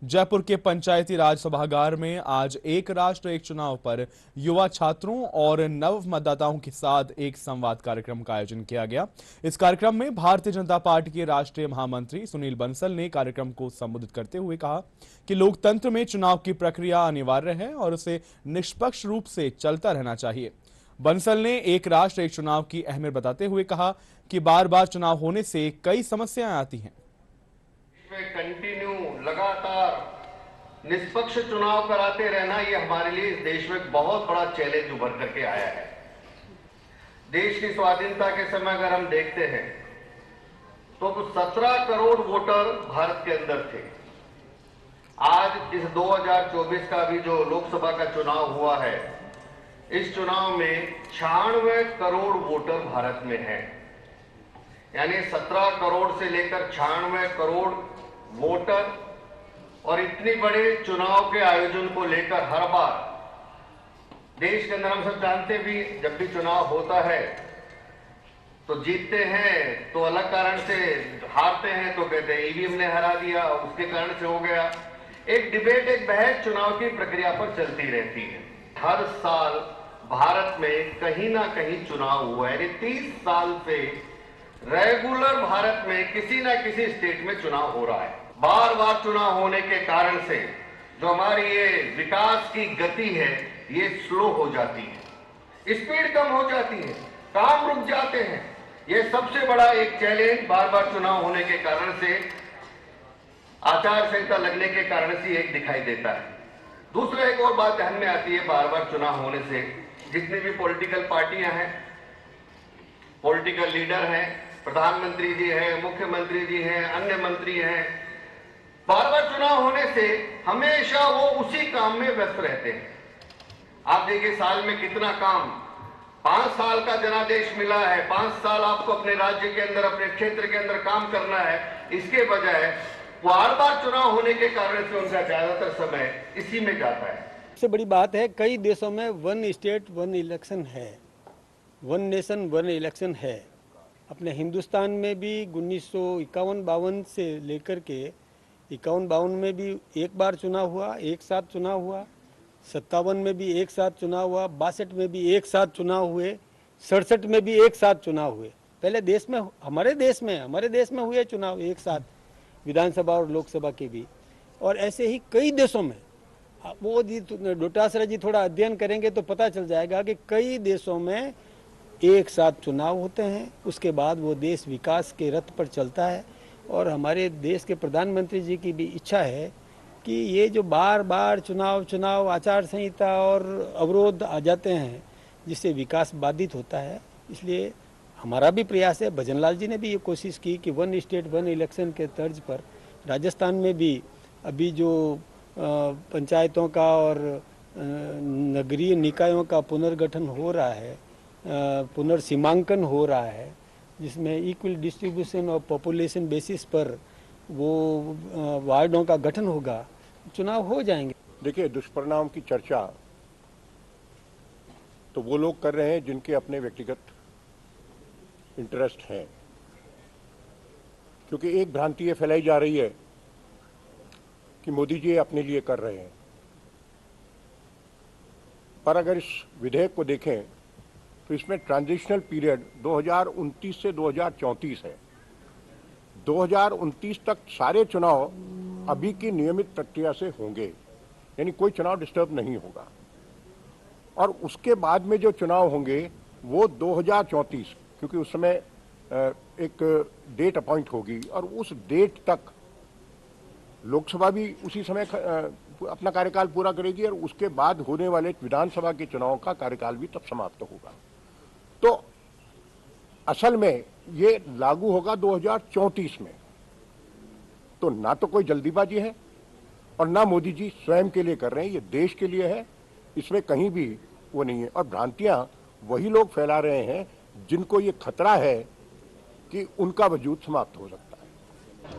जयपुर के पंचायती राज सभागार में आज एक राष्ट्र एक चुनाव पर युवा छात्रों और नव मतदाताओं के साथ एक संवाद कार्यक्रम का आयोजन किया गया। इस कार्यक्रम में भारतीय जनता पार्टी के राष्ट्रीय महामंत्री सुनील बंसल ने कार्यक्रम को संबोधित करते हुए कहा कि लोकतंत्र में चुनाव की प्रक्रिया अनिवार्य है और उसे निष्पक्ष रूप से चलता रहना चाहिए। बंसल ने एक राष्ट्र एक चुनाव की अहमियत बताते हुए कहा कि बार बार चुनाव होने से कई समस्याएं आती हैं। कंटिन्यू लगातार निष्पक्ष चुनाव कराते रहना ये हमारे लिए इस देश में बहुत बड़ा चैलेंज उभर करके आया है। देश की स्वाधीनता के समय अगर हम देखते हैं तो 17 करोड़ वोटर भारत के अंदर थे। आज इस 2024 का भी जो लोकसभा का चुनाव हुआ है, इस चुनाव में 96 करोड़ वोटर भारत में हैं। यानी 17 करोड़ से लेकर 96 करोड़ वोटर, और इतनी बड़े चुनाव के आयोजन को लेकर हर बार देश के अंदर हम सब जानते भी, जब भी चुनाव होता है तो जीतते हैं तो अलग कारण से, हारते हैं तो कहते हैं ईवीएम ने हरा दिया, उसके कारण से हो गया। एक डिबेट, एक बहस चुनाव की प्रक्रिया पर चलती रहती है। हर साल भारत में कहीं ना कहीं चुनाव हुआ है। 30 साल से रेगुलर भारत में किसी ना किसी स्टेट में चुनाव हो रहा है। बार बार चुनाव होने के कारण से जो हमारी ये विकास की गति है ये स्लो हो जाती है, स्पीड कम हो जाती है, काम रुक जाते हैं। ये सबसे बड़ा एक चैलेंज बार बार चुनाव होने के कारण से, आचार संहिता लगने के कारण से एक दिखाई देता है। दूसरा एक और बात ध्यान में आती है, बार बार चुनाव होने से जितनी भी पॉलिटिकल पार्टियां हैं, पॉलिटिकल लीडर हैं, प्रधानमंत्री जी हैं, मुख्यमंत्री जी हैं, अन्य मंत्री हैं, बार बार चुनाव होने से हमेशा वो उसी काम में व्यस्त रहते हैं। आप देखिए साल में कितना काम, 5 साल का जनादेश मिला है, 5 साल आपको अपने राज्य के अंदर, अपने क्षेत्र के अंदर काम करना है। इसके बजाय बार बार चुनाव होने के कारण से उनका ज्यादातर समय इसी में जाता है। सबसे बड़ी बात है, कई देशों में 1 स्टेट 1 इलेक्शन है, 1 नेशन 1 इलेक्शन है। अपने हिंदुस्तान में भी 1951-52 से लेकर के 51-52 में भी एक बार चुनाव हुआ, एक साथ चुनाव हुआ, 57 में भी एक साथ चुनाव हुआ, 62 में भी एक साथ चुनाव हुए, 67 में भी एक साथ चुनाव हुए। पहले देश में, हमारे देश में हुए चुनाव एक साथ, विधानसभा और लोकसभा के भी। और ऐसे ही कई देशों में, वो जी डोटासरा जी थोड़ा अध्ययन करेंगे तो पता चल जाएगा कि कई देशों में एक साथ चुनाव होते हैं, उसके बाद वो देश विकास के रथ पर चलता है। और हमारे देश के प्रधानमंत्री जी की भी इच्छा है कि ये जो बार बार चुनाव आचार संहिता और अवरोध आ जाते हैं जिससे विकास बाधित होता है, इसलिए हमारा भी प्रयास है। भजनलाल जी ने भी ये कोशिश की कि 1 स्टेट 1 इलेक्शन के तर्ज पर राजस्थान में भी अभी जो पंचायतों का और नगरीय निकायों का पुनर्गठन हो रहा है, पुनर्सीमांकन हो रहा है, जिसमें इक्वल डिस्ट्रीब्यूशन और पॉपुलेशन बेसिस पर वो वार्डों का गठन होगा, चुनाव हो जाएंगे। देखिए, दुष्परिणाम की चर्चा तो वो लोग कर रहे हैं जिनके अपने व्यक्तिगत इंटरेस्ट हैं, क्योंकि एक भ्रांति ये फैलाई जा रही है कि मोदी जी अपने लिए कर रहे हैं। पर अगर इस विधेयक को देखें तो इसमें ट्रांजिशनल पीरियड 2029 से 2034 है। 2029 तक सारे चुनाव अभी की नियमित प्रक्रिया से होंगे, यानी कोई चुनाव डिस्टर्ब नहीं होगा। और उसके बाद में जो चुनाव होंगे वो 2034, क्योंकि उस समय एक डेट अपॉइंट होगी और उस डेट तक लोकसभा भी उसी समय अपना कार्यकाल पूरा करेगी और उसके बाद होने वाले विधानसभा के चुनाव का कार्यकाल भी तब समाप्त होगा। तो असल में ये लागू होगा 2034 में। तो ना तो कोई जल्दीबाजी है और ना मोदी जी स्वयं के लिए कर रहे हैं, ये देश के लिए है, इसमें कहीं भी वो नहीं है। और भ्रांतियां वही लोग फैला रहे हैं जिनको ये खतरा है कि उनका वजूद समाप्त हो सकता है।